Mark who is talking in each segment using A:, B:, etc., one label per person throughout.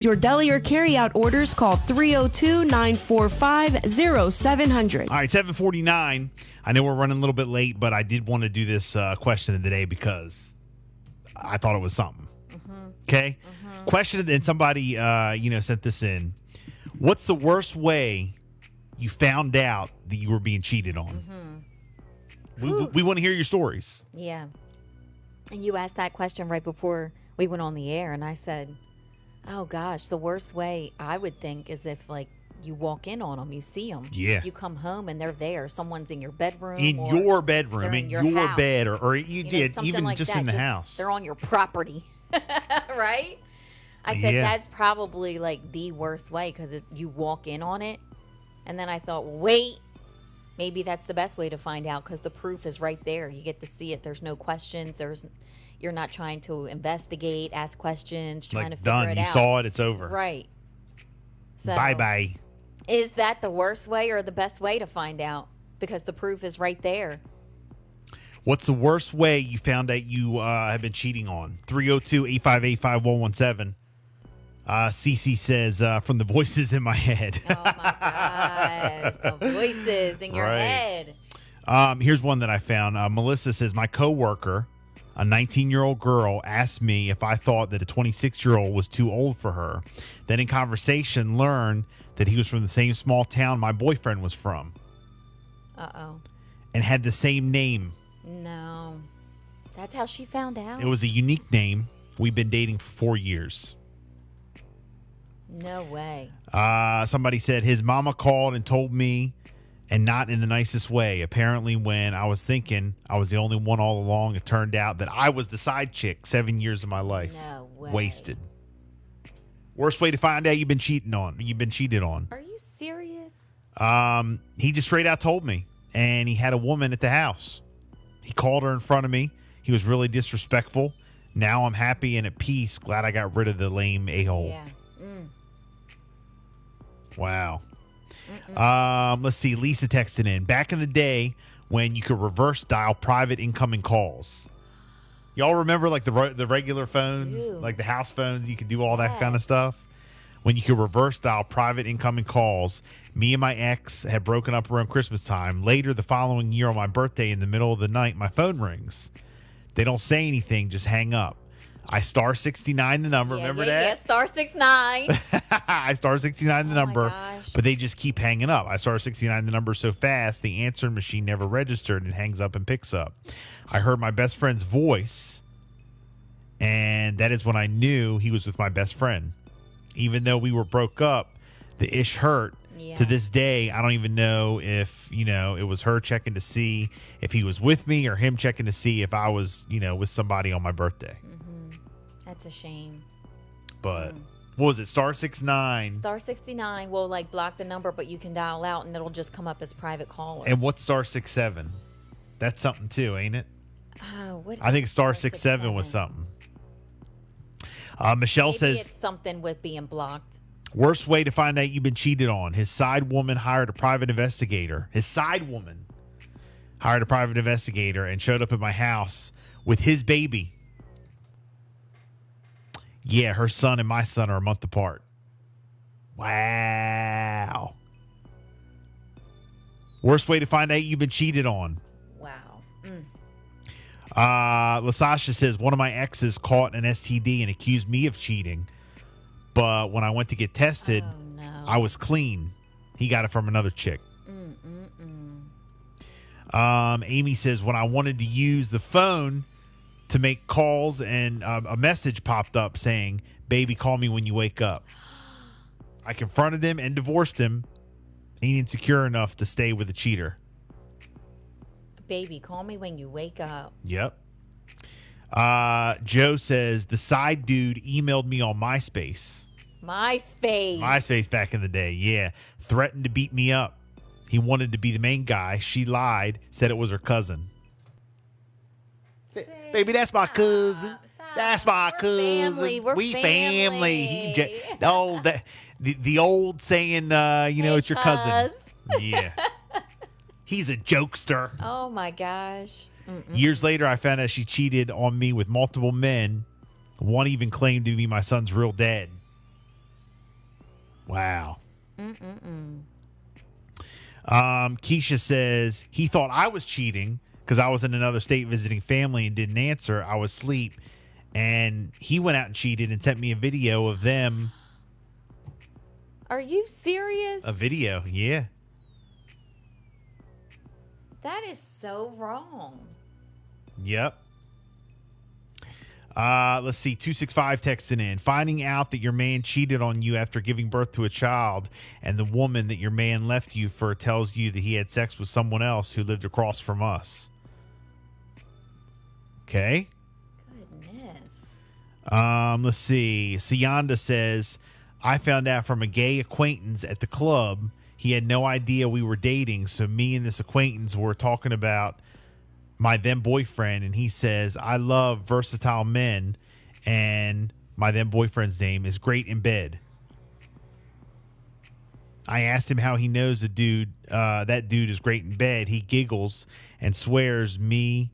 A: Your deli or carryout orders, call 302-945-0700.
B: All right, 7:49. I know we're running a little bit late, but I did want to do this question of the day because I thought it was something. Okay? Question, and somebody sent this in. What's the worst way you found out that you were being cheated on? We want to hear your stories.
C: Yeah. And you asked that question right before we went on the air, and I said, oh, gosh, the worst way I would think is if, like, you walk in on them, you see them.
B: Yeah.
C: You come home and they're there. Someone's in your bedroom.
B: In your bedroom, in your
C: house.
B: bed, or you did,
C: something
B: even
C: like
B: just
C: that.
B: in the house.
C: They're on your property, right? I said
B: Yeah.
C: that's probably, like, the worst way because you walk in on it. And then I thought, wait, maybe that's the best way to find out because the proof is right there. You get to see it. There's no questions. You're not trying to investigate, ask questions, trying to figure
B: done.
C: it
B: You
C: out.
B: saw it. It's over.
C: Right. So
B: Bye-bye.
C: is that the worst way or the best way to find out? Because the proof is right there.
B: What's the worst way you found out you have been cheating on? 302-858-5117. Cece says, from the voices in my head.
C: Oh, my gosh. The voices in your head.
B: Here's one that I found. Melissa says, my coworker, a 19-year-old girl, asked me if I thought that a 26-year-old was too old for her. Then in conversation, learned that he was from the same small town my boyfriend was from.
C: Uh-oh.
B: And had the same name.
C: No. That's how she found out?
B: It was a unique name. We've been dating for 4 years.
C: No way.
B: Somebody said his mama called and told me, and not in the nicest way. Apparently, when I was thinking I was the only one all along, it turned out that I was the side chick. 7 years of my life.
C: No way.
B: Wasted. Worst way to find out you've been cheated on.
C: Are you serious?
B: He just straight out told me, and he had a woman at the house. He called her in front of me. He was really disrespectful. Now I'm happy and at peace. Glad I got rid of the lame a-hole.
C: Yeah.
B: Wow. Let's see. Lisa texted in. Back in the day when you could reverse dial private incoming calls. Y'all remember like the regular phones, like the house phones? You could do all that kind of stuff. When you could reverse dial private incoming calls. Me and my ex had broken up around Christmas time. Later the following year on my birthday in the middle of the night, my phone rings. They don't say anything, just hang up. I star 69 the number. Remember that?
C: Yeah, star 69.
B: I star 69 the number,
C: gosh.
B: but they just keep hanging up. I star 69 the number so fast, the answering machine never registered and hangs up and picks up. I heard my best friend's voice, and that is when I knew he was with my best friend. Even though we were broke up, the ish hurt.
C: Yeah.
B: To this day, I don't even know if, it was her checking to see if he was with me or him checking to see if I was, with somebody on my birthday.
C: That's a shame.
B: But what was it? Star 69.
C: Star 69 will like block the number, but you can dial out and it'll just come up as private caller.
B: And what's star 67? That's something too, ain't it?
C: What
B: I think
C: is
B: star 67 was something. Michelle
C: Maybe
B: says,
C: it's something with being blocked.
B: worst way to find out you've been cheated on. His side woman hired a private investigator. His side woman hired a private investigator and showed up at my house with his baby. Yeah, her son and my son are a month apart. Wow. Worst way to find out you've been cheated on.
C: Wow.
B: Lasasha says, one of my exes caught an STD and accused me of cheating. But when I went to get tested, I was clean. He got it from another chick. Amy says, when I wanted to use the phone to make calls and a message popped up saying, baby, call me when you wake up. I confronted him and divorced him. He ain't insecure enough to stay with a cheater.
C: Baby, call me when you wake up.
B: Yep. Joe says, the side dude emailed me on MySpace. MySpace back in the day, yeah. Threatened to beat me up. He wanted to be the main guy. She lied, said it was her cousin. Baby, that's my cousin. That's my cousin.
C: We're family.
B: The old saying, it's your cousin. Yeah. He's a jokester.
C: Oh, my gosh.
B: Years later, I found out she cheated on me with multiple men. One even claimed to be my son's real dad. Wow. Keisha says he thought I was cheating because I was in another state visiting family and didn't answer. I was asleep, and he went out and cheated and sent me a video of them.
C: Are you serious?
B: A video, yeah.
C: That is so wrong.
B: Yep. Let's see. 265 texting in. Finding out that your man cheated on you after giving birth to a child, and the woman that your man left you for tells you that he had sex with someone else who lived across from us. Okay.
C: Goodness.
B: Let's see. Sianda says, I found out from a gay acquaintance at the club. He had no idea we were dating, so me and this acquaintance were talking about my then boyfriend, and he says, I love versatile men, and my then boyfriend's name is great in bed. I asked him how he knows that dude is great in bed. He giggles and swears me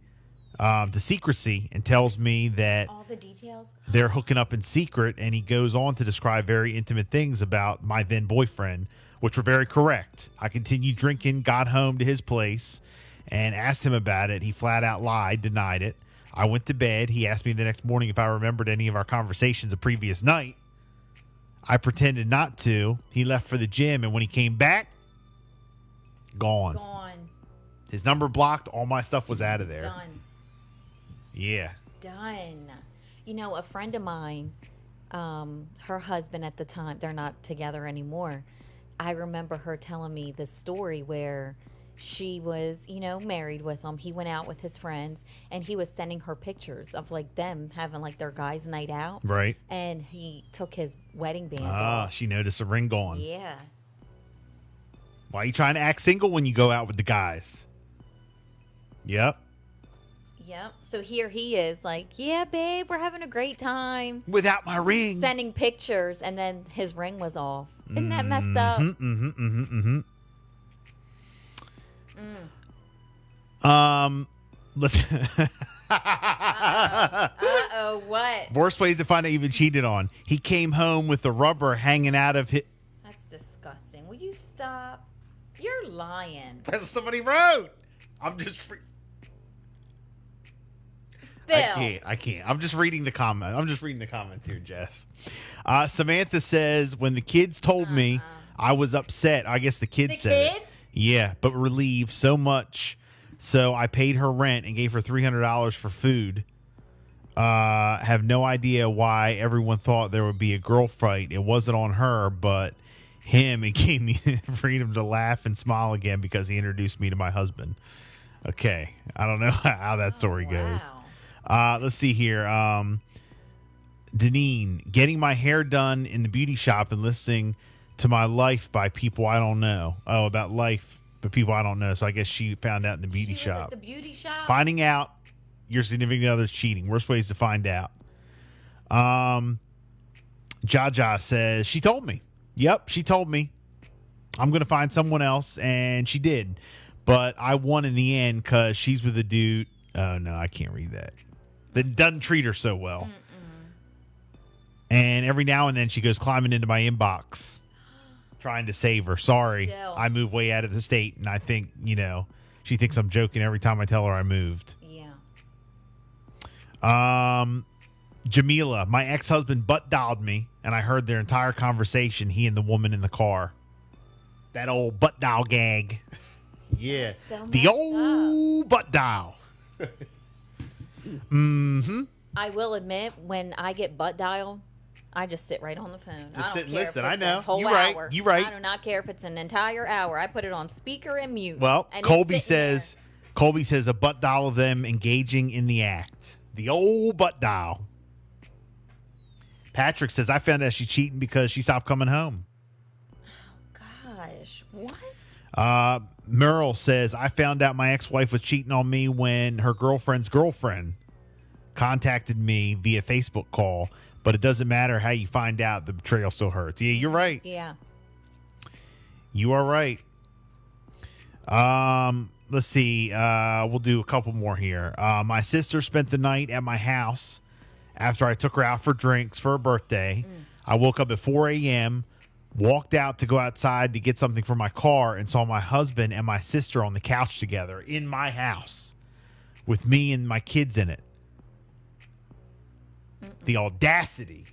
B: to secrecy and tells me that
C: all the details
B: they're hooking up in secret, and he goes on to describe very intimate things about my then boyfriend, which were very correct. I continued drinking, got home to his place, and asked him about it. He flat out lied, denied it. I went to bed. He asked me the next morning if I remembered any of our conversations the previous night. I pretended not to. He left for the gym, and when he came back, gone. His number blocked. All my stuff was out of there.
C: Done.
B: Yeah.
C: Done. You know, a friend of mine, her husband at the time, they're not together anymore. I remember her telling me the story where she was, married with him. He went out with his friends, and he was sending her pictures of like them having like their guys' night out.
B: Right.
C: And he took his wedding band
B: Ah,
C: off.
B: she noticed a ring gone.
C: Yeah.
B: Why are you trying to act single when you go out with the guys? Yep.
C: So here he is like, yeah, babe, we're having a great time.
B: Without my ring.
C: Sending pictures, and then his ring was off. Isn't that messed up?
B: Let's
C: Uh-oh, what?
B: worst ways to find out you've been cheated on. He came home with the rubber hanging out of his.
C: That's disgusting. Will you stop? You're lying.
B: That's what somebody wrote. I'm just.
C: Bill.
B: I can't. I'm just reading the comment. I'm just reading the comments here, Jess. Samantha says, when the kids told me, I was upset. I guess the kids said it.
C: Kids?
B: Yeah, but relieved so much. So I paid her rent and gave her $300 for food. Have no idea why everyone thought there would be a girl fight. It wasn't on her, but him. It gave me freedom to laugh and smile again because he introduced me to my husband. Okay. I don't know how that story goes. Let's see here. Deneen, getting my hair done in the beauty shop and listening to my life by people I don't know. Oh, about life, but people I don't know. So I guess she found out in the beauty
C: She was
B: shop.
C: at the beauty shop?
B: Finding out your significant other's cheating. Worst ways to find out. Jaja says, she told me. Yep, she told me. I'm going to find someone else, and she did. But I won in the end because she's with a dude. Oh, no, I can't read that. That doesn't treat her so well. And every now and then she goes climbing into my inbox trying to save her. Sorry,
C: Still.
B: I moved way out of the state, and I think, she thinks I'm joking every time I tell her I moved.
C: Yeah.
B: Jamila, my ex-husband butt dialed me, and I heard their entire conversation, he and the woman in the car. That old butt dial gag. Yeah.
C: So
B: The
C: messed
B: old butt dial.
C: I will admit, when I get butt dialed, I just sit right on the phone.
B: Just
C: I
B: sit
C: don't
B: and
C: care
B: listen.
C: if
B: I
C: it's
B: know.
C: a whole
B: You right.
C: hour.
B: You right.
C: I do not care if it's an entire hour. I put it on speaker and mute.
B: Well,
C: and it's
B: Colby
C: sitting
B: says a butt dial of them engaging in the act. The old butt dial. Patrick says, I found out she's cheating because she stopped coming home.
C: there. Gosh, what?
B: Merle says, I found out my ex-wife was cheating on me when her girlfriend's girlfriend contacted me via Facebook call, but it doesn't matter how you find out, the betrayal still hurts. Yeah, you're right.
C: Yeah.
B: You are right. Let's see. We'll do a couple more here. My sister spent the night at my house after I took her out for drinks for her birthday. I woke up at 4 a.m., Walked out to go outside to get something for my car and saw my husband and my sister on the couch together in my house with me and my kids in it. The audacity.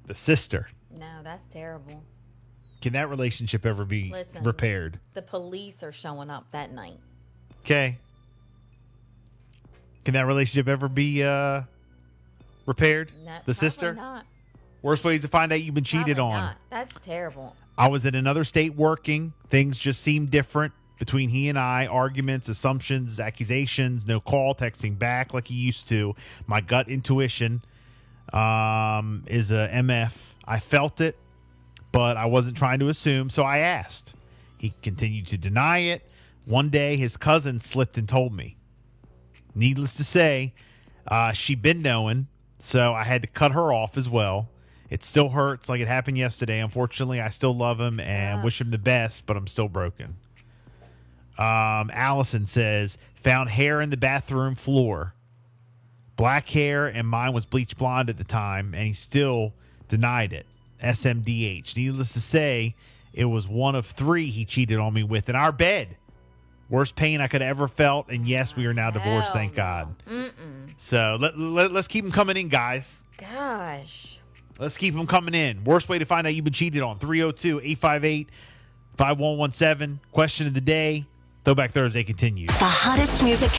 B: The sister.
C: No, that's terrible.
B: Can that relationship ever be repaired?
C: The police are showing up that night.
B: Okay. Can that relationship ever be repaired?
C: No,
B: the sister?
C: probably not.
B: Worst ways to find out you've been cheated
C: Probably
B: on.
C: not. That's terrible.
B: I was in another state working. Things just seemed different between he and I. Arguments, assumptions, accusations, no call, texting back like he used to. My gut intuition is a MF. I felt it, but I wasn't trying to assume, so I asked. He continued to deny it. One day, his cousin slipped and told me. Needless to say, she'd been knowing, so I had to cut her off as well. It still hurts like it happened yesterday. Unfortunately, I still love him and wish him the best, but I'm still broken. Allison says, found hair in the bathroom floor. Black hair, and mine was bleach blonde at the time, and he still denied it. SMDH. Needless to say, it was one of 3 he cheated on me with in our bed. Worst pain I could have ever felt, and yes, we are now divorced, thank God. So let's keep them coming in, guys.
C: Gosh.
B: Let's keep them coming in. Worst way to find out you've been cheated on, 302-858-5117. Question of the day. Throwback Thursday continues.
D: The hottest music.